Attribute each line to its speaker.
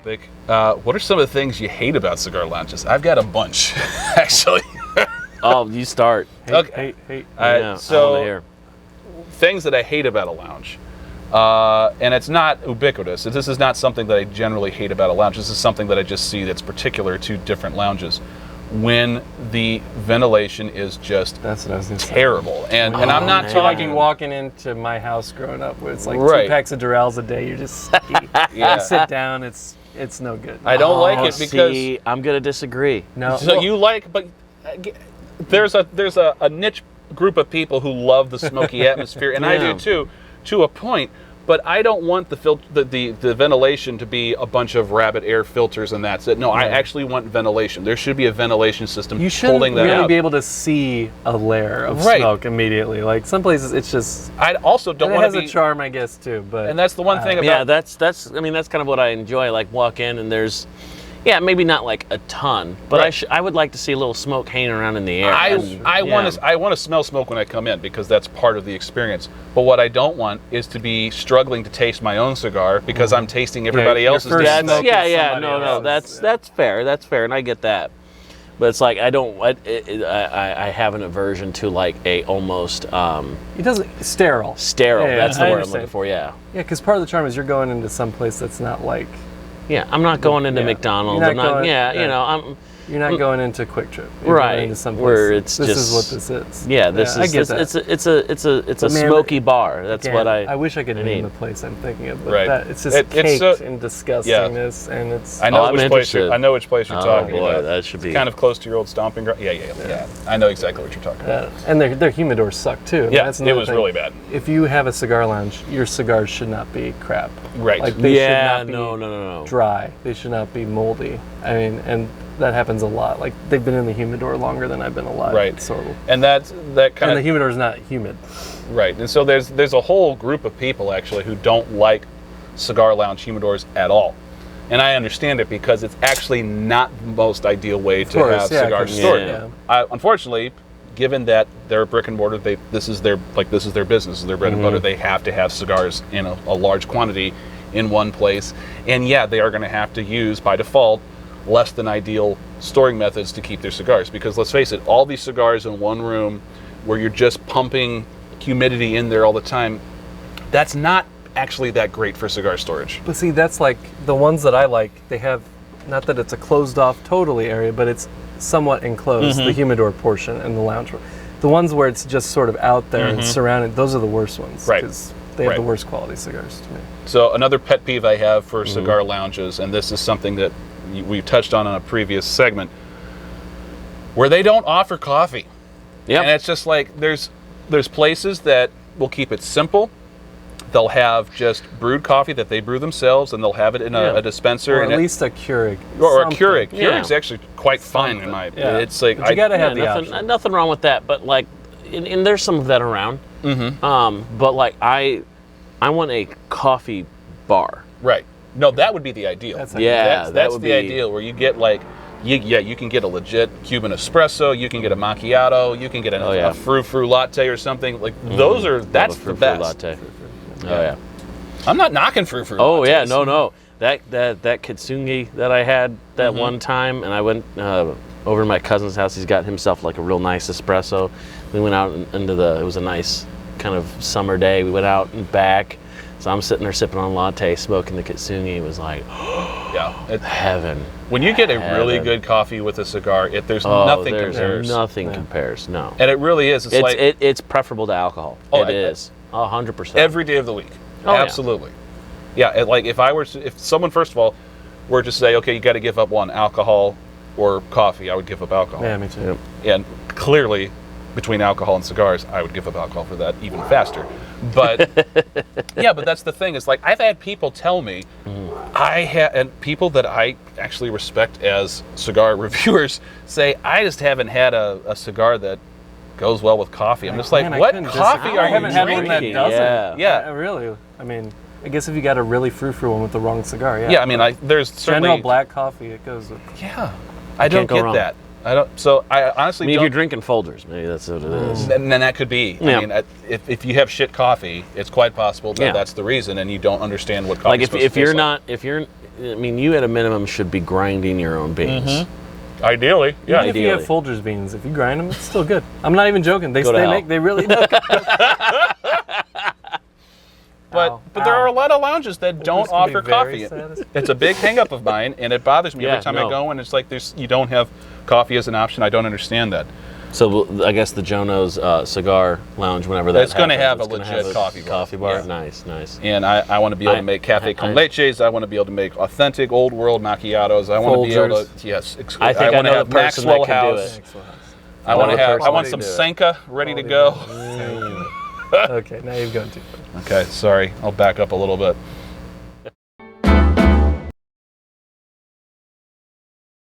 Speaker 1: topic. What are some of the things you hate about cigar lounges? I've got a bunch, actually.
Speaker 2: Oh, you start.
Speaker 1: Okay.
Speaker 2: Hate.
Speaker 1: So, things that I hate about a lounge. And it's not ubiquitous. This is not something that I generally hate about a lounge. This is something that I just see that's particular to different lounges. When the ventilation is just terrible. And I'm not talking
Speaker 3: walking into my house growing up where it's like 2
Speaker 1: Right.
Speaker 3: packs of Durrells a day, you're just sticky.
Speaker 1: Yeah.
Speaker 3: You sit down, it's no good.
Speaker 1: I don't like it because
Speaker 2: See, I'm gonna disagree.
Speaker 3: No.
Speaker 1: so you like, but there's a niche group of people who love the smoky atmosphere, and I do too, to a point. But I don't want the ventilation to be a bunch of rabbit air filters and that's it. No, I actually want ventilation. There should be a ventilation system
Speaker 3: You shouldn't
Speaker 1: holding that
Speaker 3: really
Speaker 1: out.
Speaker 3: be able to see a layer of
Speaker 1: Right.
Speaker 3: smoke immediately. Like some places, it's just.
Speaker 1: I also don't
Speaker 3: It
Speaker 1: want
Speaker 3: has
Speaker 1: to be.
Speaker 3: a charm, I guess, too. But
Speaker 1: And that's the one thing about.
Speaker 2: Yeah, that's kind of what I enjoy. Like walk in and there's, maybe not like a ton, but
Speaker 1: Right.
Speaker 2: I would like to see a little smoke hanging around in the air.
Speaker 1: I want to smell smoke when I come in because that's part of the experience. But what I don't want is to be struggling to taste my own cigar because I'm tasting everybody
Speaker 3: your
Speaker 1: else's.
Speaker 3: first
Speaker 1: damn
Speaker 3: smoke
Speaker 1: thing.
Speaker 2: Yeah,
Speaker 3: somebody
Speaker 2: no,
Speaker 3: else's.
Speaker 2: that's fair. That's fair, and I get that. But it's like I have an aversion to like a almost
Speaker 3: it doesn't sterile.
Speaker 2: sterile.
Speaker 3: Yeah,
Speaker 2: That's the
Speaker 3: I
Speaker 2: word I'm
Speaker 3: understand.
Speaker 2: looking for. Yeah.
Speaker 3: Yeah, because part of the charm is you're going into some place that's not like
Speaker 2: Yeah, I'm not going into
Speaker 3: Yeah.
Speaker 2: McDonald's.
Speaker 3: You're
Speaker 2: I'm
Speaker 3: not
Speaker 2: not.
Speaker 3: going-
Speaker 2: Yeah,
Speaker 3: yeah.
Speaker 2: I'm.
Speaker 3: you're not going into Quick Trip. You're
Speaker 2: Right,
Speaker 3: Going into some place
Speaker 2: where it's
Speaker 3: this
Speaker 2: just-
Speaker 3: is what this is.
Speaker 2: Yeah, this
Speaker 3: I
Speaker 2: is.
Speaker 3: get that.
Speaker 2: It's a
Speaker 3: But man,
Speaker 2: smoky bar. That's
Speaker 3: Again,
Speaker 2: what
Speaker 3: I wish I could name
Speaker 2: need.
Speaker 3: the place I'm thinking of, but
Speaker 1: Right.
Speaker 3: it's just
Speaker 1: It's
Speaker 3: caked
Speaker 1: so-
Speaker 3: in disgustingness, and it's.
Speaker 1: I know
Speaker 2: I'm
Speaker 1: which place
Speaker 2: interested.
Speaker 1: I know which place you're
Speaker 2: Oh
Speaker 1: talking
Speaker 2: boy,
Speaker 1: about.
Speaker 2: that should be
Speaker 1: Kind of close to your old stomping ground. Yeah. I know exactly what you're talking about.
Speaker 3: And their humidors suck too.
Speaker 1: Yeah,
Speaker 3: That's
Speaker 1: it
Speaker 3: another
Speaker 1: was
Speaker 3: thing.
Speaker 1: really bad.
Speaker 3: If you have a cigar lounge, your cigars should not be crap.
Speaker 1: Right.
Speaker 3: Like they should
Speaker 2: Yeah,
Speaker 3: not be
Speaker 2: no.
Speaker 3: dry. They should not be moldy. I mean, and that happens a lot. Like they've been in the humidor longer than I've been alive.
Speaker 1: Right.
Speaker 3: It's horrible.
Speaker 1: And that kind
Speaker 3: And the
Speaker 1: of
Speaker 3: humidor is not humid.
Speaker 1: right. And so there's a whole group of people actually who don't like cigar lounge humidors at all. And I understand it because it's actually not the most ideal way to
Speaker 3: course,
Speaker 1: have
Speaker 3: yeah,
Speaker 1: cigars
Speaker 3: 'cause-
Speaker 1: stored.
Speaker 3: yeah.
Speaker 1: Unfortunately, given that they're a brick and mortar, this is their business, this is their bread and butter. They have to have cigars in a large quantity in one place. And yeah, they are going to have to use by default less than ideal storing methods to keep their cigars, because let's face it, all these cigars in one room where you're just pumping humidity in there all the time, that's not actually that great for cigar storage.
Speaker 3: But see, that's like the ones that I like. They have, not that it's a closed off totally area, but it's somewhat enclosed, the humidor portion and the lounge. The ones where it's just sort of out there and surrounded, those are the worst ones.
Speaker 1: Right.
Speaker 3: Because they have
Speaker 1: Right.
Speaker 3: the worst quality cigars to me.
Speaker 1: So another pet peeve I have for cigar lounges, and this is something that we touched on a previous segment, where they don't offer coffee.
Speaker 2: Yep.
Speaker 1: And it's just like there's places that will keep it simple. They'll have just brewed coffee that they brew themselves, and they'll have it in a dispenser,
Speaker 3: Or
Speaker 1: and
Speaker 3: at least a Keurig.
Speaker 1: or a
Speaker 3: something.
Speaker 1: Keurig.
Speaker 2: Yeah.
Speaker 1: Keurig's actually quite fine in my.
Speaker 3: Yeah.
Speaker 1: It's like
Speaker 3: But you gotta have the
Speaker 2: nothing,
Speaker 3: option.
Speaker 2: nothing wrong with that. But like, and there's some of that around. But like, I want a coffee bar.
Speaker 1: right. No, that would be the ideal.
Speaker 3: That's
Speaker 2: Yeah,
Speaker 1: that's
Speaker 2: would
Speaker 1: the
Speaker 2: be
Speaker 1: ideal, where you get like, you can get a legit Cuban espresso, you can get a macchiato, you can get a frou-frou latte or something. Like those are, that's the
Speaker 2: Frou-frou
Speaker 1: best.
Speaker 2: latte. Oh yeah.
Speaker 1: I'm not knocking frou-frou
Speaker 2: Oh
Speaker 1: lattes.
Speaker 2: yeah, no. That kitsungi that I had that one time, and I went over to my cousin's house. He's got himself like a real nice espresso. We went out into it was a nice kind of summer day. We went out and back. So I'm sitting there sipping on a latte, smoking the kitsungi. It was like,
Speaker 1: Yeah.
Speaker 2: heaven.
Speaker 1: When you get a really
Speaker 2: Heaven.
Speaker 1: good coffee with a cigar, there's nothing
Speaker 2: there's
Speaker 1: compares.
Speaker 2: Nothing compares. No.
Speaker 1: And it really is. It's like
Speaker 2: It's preferable to alcohol.
Speaker 1: Oh,
Speaker 2: It is 100%.
Speaker 1: every day of the week.
Speaker 2: Oh, yeah.
Speaker 1: Absolutely. Yeah. Like if someone, first of all, were to say, okay, you got to give up one, alcohol or coffee, I would give up alcohol.
Speaker 3: Yeah, me too.
Speaker 1: And clearly, between alcohol and cigars, I would give up alcohol for that even faster. But yeah, but that's the thing. It's like I've had people tell me, and people that I actually respect as cigar reviewers say, I just haven't had a cigar that goes well with coffee. I'm just like,
Speaker 3: Man, I
Speaker 1: what
Speaker 3: couldn't
Speaker 1: coffee
Speaker 3: I
Speaker 1: are you
Speaker 3: haven't had one that
Speaker 1: drinking?
Speaker 3: doesn't.
Speaker 2: Yeah.
Speaker 3: Really. I mean, I guess if you got a really frou-frou one with the wrong cigar, yeah.
Speaker 1: Yeah, I mean, there's certainly
Speaker 3: General black coffee, it goes with.
Speaker 1: Yeah, I don't
Speaker 2: go
Speaker 1: get
Speaker 2: wrong.
Speaker 1: that. I don't. So I honestly
Speaker 2: I mean, if
Speaker 1: don't.
Speaker 2: you're drinking Folgers, maybe that's what it is.
Speaker 1: Then that could be.
Speaker 2: Yeah.
Speaker 1: I mean, if you have shit coffee, it's quite possible that
Speaker 2: Yeah.
Speaker 1: that's the reason, and you don't understand what coffee.
Speaker 2: Like if you're not I mean, you at a minimum should be grinding your own beans.
Speaker 1: Ideally, yeah.
Speaker 3: Even if you have
Speaker 2: Ideally.
Speaker 3: Folgers beans, if you grind them, it's still good. I'm not even joking. They
Speaker 2: Go to hell.
Speaker 3: make they really make.
Speaker 1: But there are a lot of lounges that don't
Speaker 3: This can be
Speaker 1: offer
Speaker 3: very
Speaker 1: coffee.
Speaker 3: satisfying.
Speaker 1: It's a big hang up of mine, and it bothers me
Speaker 2: Yeah,
Speaker 1: every time I
Speaker 2: no.
Speaker 1: go, and it's like you don't have coffee as an option. I don't understand that.
Speaker 2: So I guess the Jono's Cigar Lounge, whenever that
Speaker 1: It's gonna
Speaker 2: happens,
Speaker 1: have a
Speaker 2: it's gonna
Speaker 1: legit coffee bar.
Speaker 2: Coffee bar,
Speaker 1: Yeah.
Speaker 2: nice, nice.
Speaker 1: And I want to be able to make cafe con leches. I want to be able to make authentic old world macchiatos. I want to be able to
Speaker 2: I think I
Speaker 1: want to
Speaker 2: know
Speaker 1: have
Speaker 2: the person that
Speaker 1: Maxwell
Speaker 2: can do
Speaker 1: House.
Speaker 2: it.
Speaker 1: I want to
Speaker 2: the
Speaker 1: have. I
Speaker 2: person
Speaker 1: want
Speaker 2: that
Speaker 1: some
Speaker 2: can do it.
Speaker 1: Senka ready to go.
Speaker 3: Okay, now you've gone too far.
Speaker 1: Okay, sorry. I'll back up a little bit.